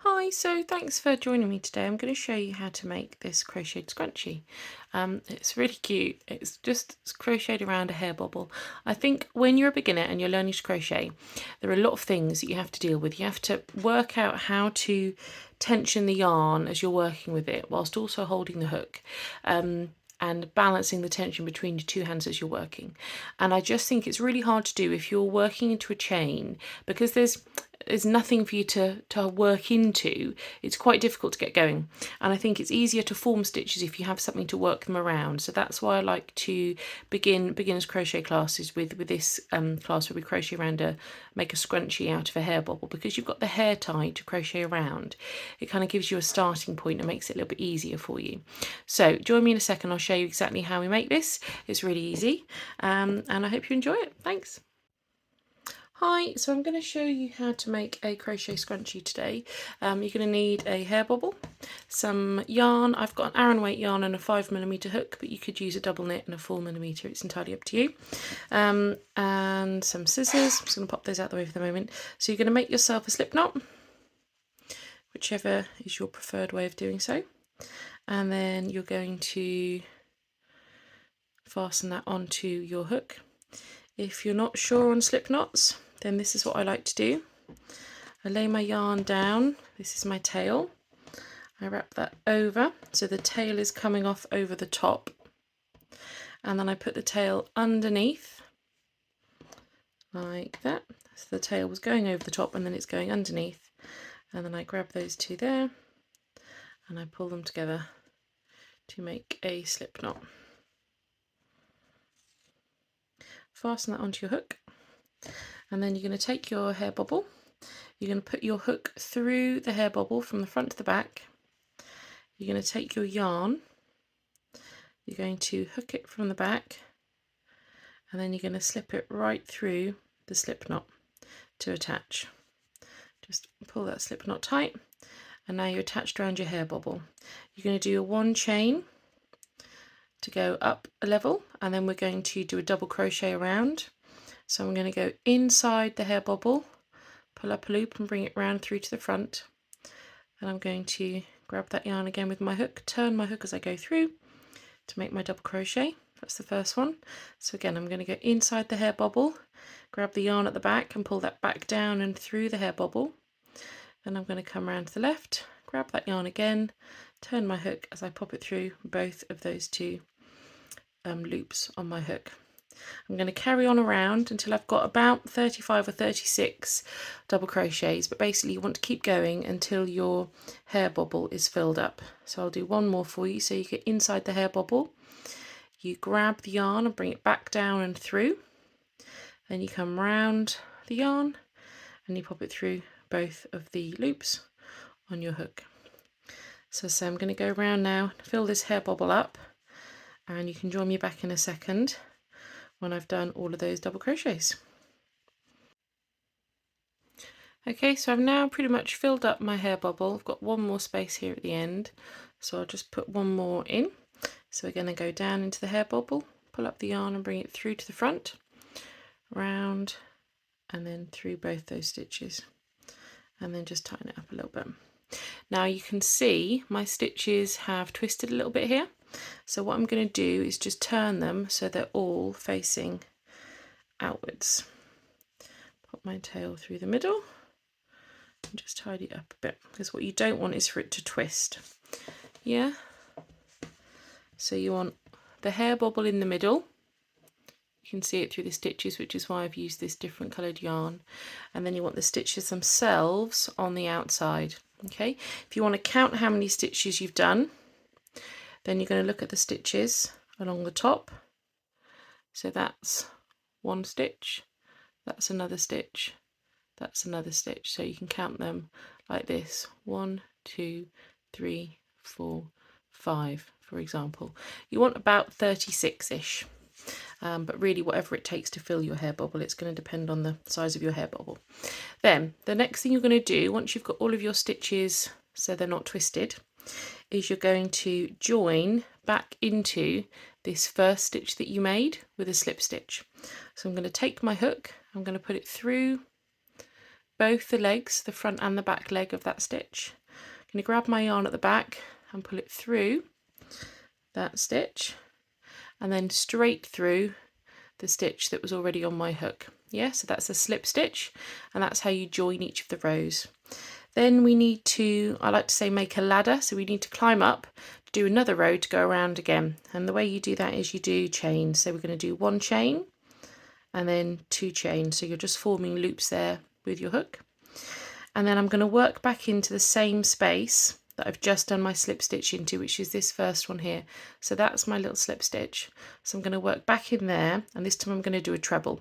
Hi, so thanks for joining me today. I'm going to show you how to make this crocheted scrunchie. It's really cute. It's just crocheted around a hair bobble. I think when you're a beginner and you're learning to crochet, there are a lot of things that you have to deal with. You have to work out how to tension the yarn as you're working with it whilst also holding the hook. And balancing the tension between your two hands as you're working. And I just think it's really hard to do if you're working into a chain because there's nothing for you to work into. It's quite difficult to get going, and I think it's easier to form stitches if you have something to work them around. So that's why I like to begin beginners crochet classes with this class where we crochet around make a scrunchie out of a hair bobble, because you've got the hair tie to crochet around. It kind of gives you a starting point and makes it a little bit easier for you. So join me in a second, I'll show you exactly how we make this. It's really easy, and I hope you enjoy it. Thanks. Hi, so I'm going to show you how to make a crochet scrunchie today. You're going to need a hair bobble, some yarn. I've got an Aran weight yarn and a 5mm hook, but you could use a double knit and a 4mm. It's entirely up to you. And some scissors. I'm just going to pop those out the way for the moment. So you're going to make yourself a slip knot, whichever is your preferred way of doing so. And then you're going to fasten that onto your hook. If you're not sure on slip knots, then this is what I like to do. I lay my yarn down, this is my tail, I wrap that over so the tail is coming off over the top, and then I put the tail underneath like that. So the tail was going over the top and then it's going underneath, and then I grab those two there and I pull them together to make a slip knot. Fasten that onto your hook, and then you're going to take your hair bobble. You're going to put your hook through the hair bobble from the front to the back. You're going to take your yarn, you're going to hook it from the back, and then you're going to slip it right through the slip knot to attach. Just pull that slip knot tight, and now you're attached around your hair bobble. You're going to do a 1 chain to go up a level, and then we're going to do a double crochet around. So I'm going to go inside the hair bobble, pull up a loop and bring it round through to the front, and I'm going to grab that yarn again with my hook, turn my hook as I go through to make my double crochet. That's the first one. So again, I'm going to go inside the hair bobble, grab the yarn at the back and pull that back down and through the hair bobble. Then I'm going to come around to the left, grab that yarn again, turn my hook as I pop it through both of those two loops on my hook. I'm going to carry on around until I've got about 35 or 36 double crochets, but basically you want to keep going until your hair bobble is filled up. So I'll do one more for you. So you get inside the hair bobble, you grab the yarn and bring it back down and through, then you come round the yarn and you pop it through both of the loops on your hook. So I'm going to go around now, fill this hair bobble up, and you can join me back in a second when I've done all of those double crochets. Okay, so I've now pretty much filled up my hair bobble. I've got one more space here at the end, so I'll just put one more in. So we're going to go down into the hair bobble, pull up the yarn and bring it through to the front, round, and then through both those stitches, and then just tighten it up a little bit. Now you can see my stitches have twisted a little bit here, so what I'm going to do is just turn them so they're all facing outwards. Pop my tail through the middle and just tidy it up a bit, because what you don't want is for it to twist. Yeah, so you want the hair bobble in the middle. You can see it through the stitches, which is why I've used this different coloured yarn, and then you want the stitches themselves on the outside. Okay, if you want to count how many stitches you've done, then you're going to look at the stitches along the top. So that's one stitch, that's another stitch, that's another stitch. So you can count them like this: 1, 2, 3, 4, 5, for example. You want about 36-ish. But really whatever it takes to fill your hair bobble, it's going to depend on the size of your hair bobble. Then the next thing you're going to do, once you've got all of your stitches so they're not twisted, is you're going to join back into this first stitch that you made with a slip stitch. So I'm going to take my hook, I'm going to put it through both the legs, the front and the back leg of that stitch. I'm going to grab my yarn at the back and pull it through that stitch and then straight through the stitch that was already on my hook. Yeah, so that's a slip stitch, and that's how you join each of the rows. Then we need to, I like to say, make a ladder. So we need to climb up, do another row to go around again. And the way you do that is you do chains. So we're going to do 1 chain and then 2 chains. So you're just forming loops there with your hook. And then I'm going to work back into the same space that I've just done my slip stitch into, which is this first one here. So that's my little slip stitch. So I'm going to work back in there, and this time I'm going to do a treble.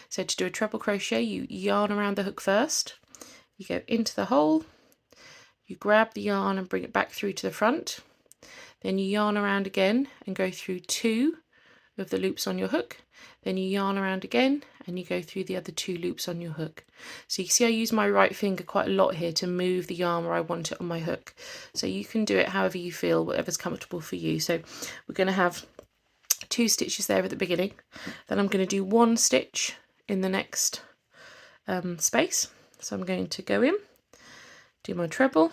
So to do a treble crochet, you yarn around the hook first, you go into the hole, you grab the yarn and bring it back through to the front, then you yarn around again and go through 2 of the loops on your hook, then you yarn around again and you go through the other 2 loops on your hook. So you can see I use my right finger quite a lot here to move the yarn where I want it on my hook. So you can do it however you feel, whatever's comfortable for you. So we're going to have 2 stitches there at the beginning, then I'm going to do 1 stitch in the next space. So I'm going to go in, do my treble,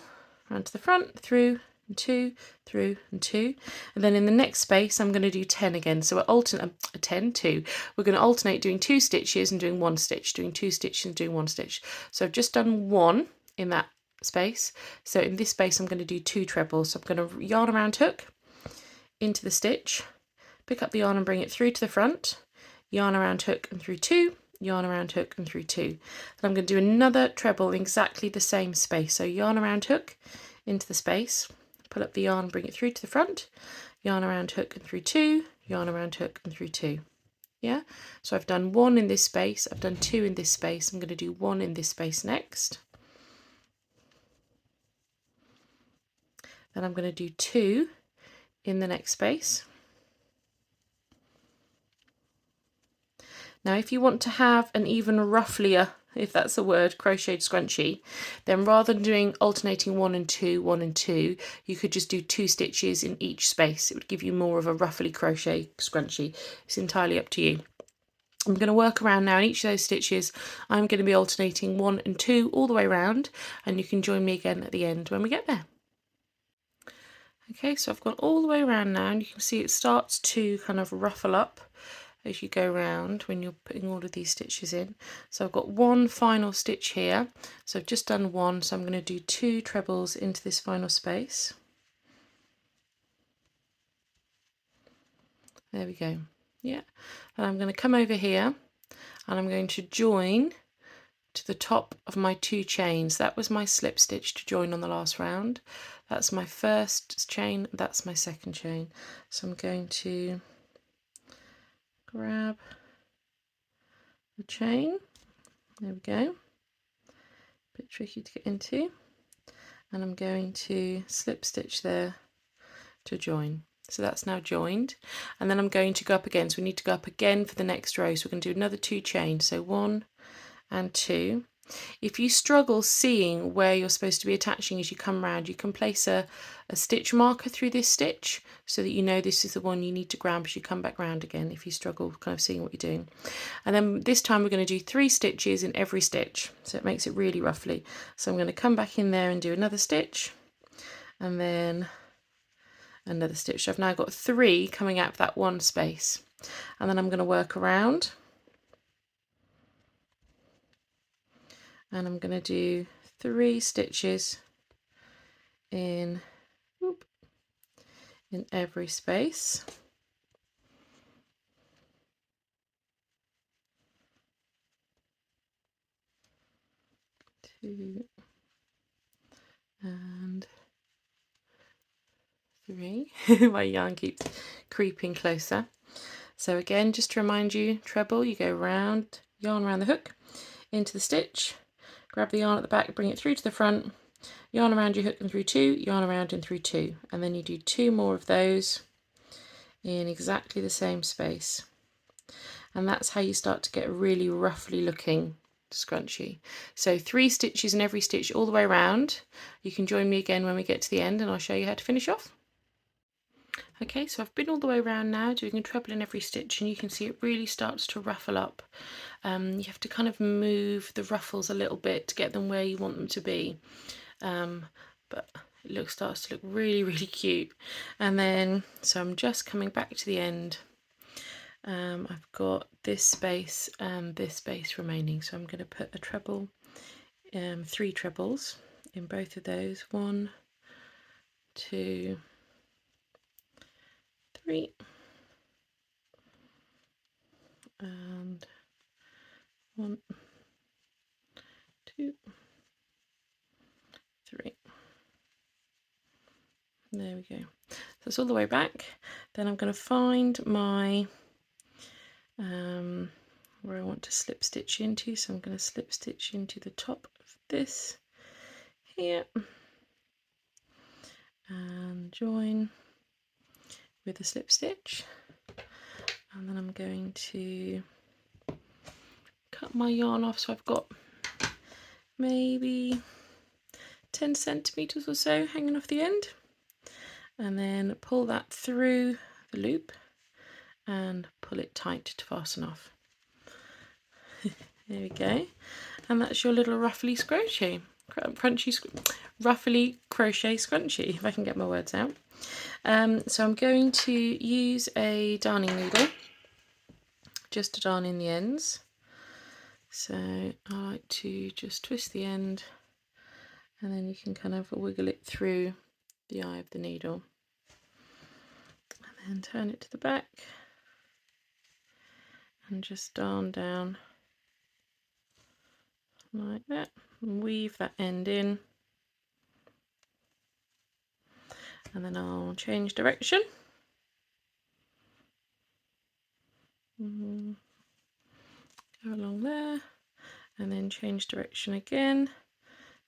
around to the front, through, and 2, through, and 2, and then in the next space I'm going to do 10 again. So we're alternate 10, 2. We're going to alternate doing 2 stitches and doing 1 stitch, doing 2 stitches and doing 1 stitch. So I've just done 1 in that space. So in this space I'm going to do 2 trebles. So I'm going to yarn around hook into the stitch, pick up the yarn and bring it through to the front, yarn around hook and through 2, yarn around hook and through 2. Then I'm going to do another treble in exactly the same space. So yarn around hook into the space, pull up the yarn, bring it through to the front, yarn around hook and through 2, yarn around hook and through 2. Yeah, so I've done 1 in this space, I've done 2 in this space, I'm going to do 1 in this space next. Then I'm going to do 2 in the next space. Now if you want to have an even rufflier, if that's a word, crocheted scrunchie, then rather than doing alternating 1 and 2, 1 and 2, you could just do 2 stitches in each space. It would give you more of a ruffly crochet scrunchie. It's entirely up to you. I'm going to work around now in each of those stitches. I'm going to be alternating 1 and 2 all the way around, and you can join me again at the end when we get there. Okay, so I've gone all the way around now, and you can see it starts to kind of ruffle up as you go round when you're putting all of these stitches in. So I've got 1 final stitch here, so I've just done 1, so I'm going to do 2 trebles into this final space. There we go. Yeah, and I'm going to come over here and I'm going to join to the top of my 2 chains. That was my slip stitch to join on the last round. That's my first chain, that's my second chain. So I'm going to grab the chain, there we go, a bit tricky to get into, and I'm going to slip stitch there to join. So that's now joined, and then I'm going to go up again, so we need to go up again for the next row. So we're going to do another 2 chains, so 1 and 2. If you struggle seeing where you're supposed to be attaching as you come round, you can place a stitch marker through this stitch so that you know this is the one you need to grab as you come back round again, if you struggle kind of seeing what you're doing. And then this time we're going to do 3 stitches in every stitch, so it makes it really roughly. So I'm going to come back in there and do another stitch, and then another stitch. So I've now got 3 coming out of that 1 space, and then I'm going to work around. And I'm going to do 3 stitches in every space. Two and 3. My yarn keeps creeping closer. So again, just to remind you, treble, you go round, yarn around the hook, into the stitch, grab the yarn at the back, bring it through to the front, yarn around your hook and through 2, yarn around and through 2, and then you do 2 more of those in exactly the same space. And that's how you start to get a really roughly looking scrunchie. So 3 stitches in every stitch all the way around. You can join me again when we get to the end and I'll show you how to finish off. Okay, so I've been all the way around now doing a treble in every stitch, and you can see it really starts to ruffle up. You have to kind of move the ruffles a little bit to get them where you want them to be, but it starts to look really, really cute. And then, so I'm just coming back to the end. I've got this space and this space remaining, so I'm going to put a treble, 3 trebles in both of those. 1, 2, 3, and 1, 2, 3. There we go. So it's all the way back. Then I'm going to find my where I want to slip stitch into, so I'm going to slip stitch into the top of this here and join with a slip stitch, and then I'm going to cut my yarn off, so I've got maybe 10 centimeters or so hanging off the end, and then pull that through the loop and pull it tight to fasten off. There we go, and that's your little ruffly crochet scrunchie, if I can get my words out. So I'm going to use a darning needle just to darn in the ends. So I like to just twist the end, and then you can kind of wiggle it through the eye of the needle, and then turn it to the back and just darn down like that and weave that end in, and then I'll change direction. Go along there and then change direction again,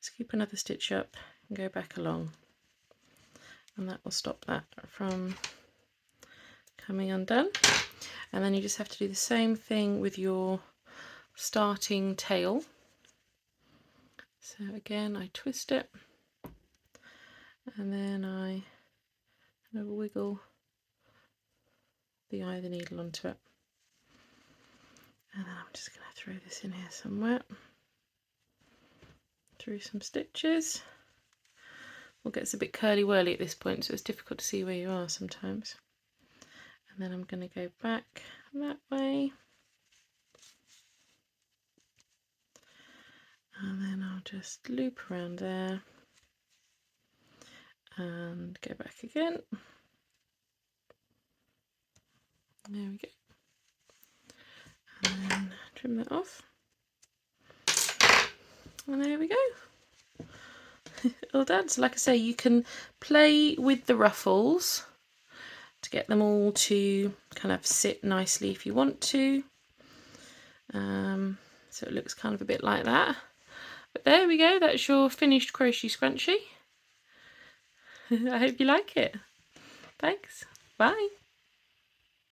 scoop another stitch up and go back along, and that will stop that from coming undone. And then you just have to do the same thing with your starting tail. So again, I twist it and then I kind of wiggle the eye of the needle onto it, and then I'm just going to throw this in here somewhere through some stitches. Well, it gets a bit curly whirly at this point, so it's difficult to see where you are sometimes. And then I'm going to go back that way, and then I'll just loop around there and go back again. There we go, and then trim that off, and there we go. All done. So like I say, you can play with the ruffles to get them all to kind of sit nicely if you want to. So it looks kind of a bit like that. But there we go, that's your finished crochet scrunchie. I hope you like it. Thanks. Bye.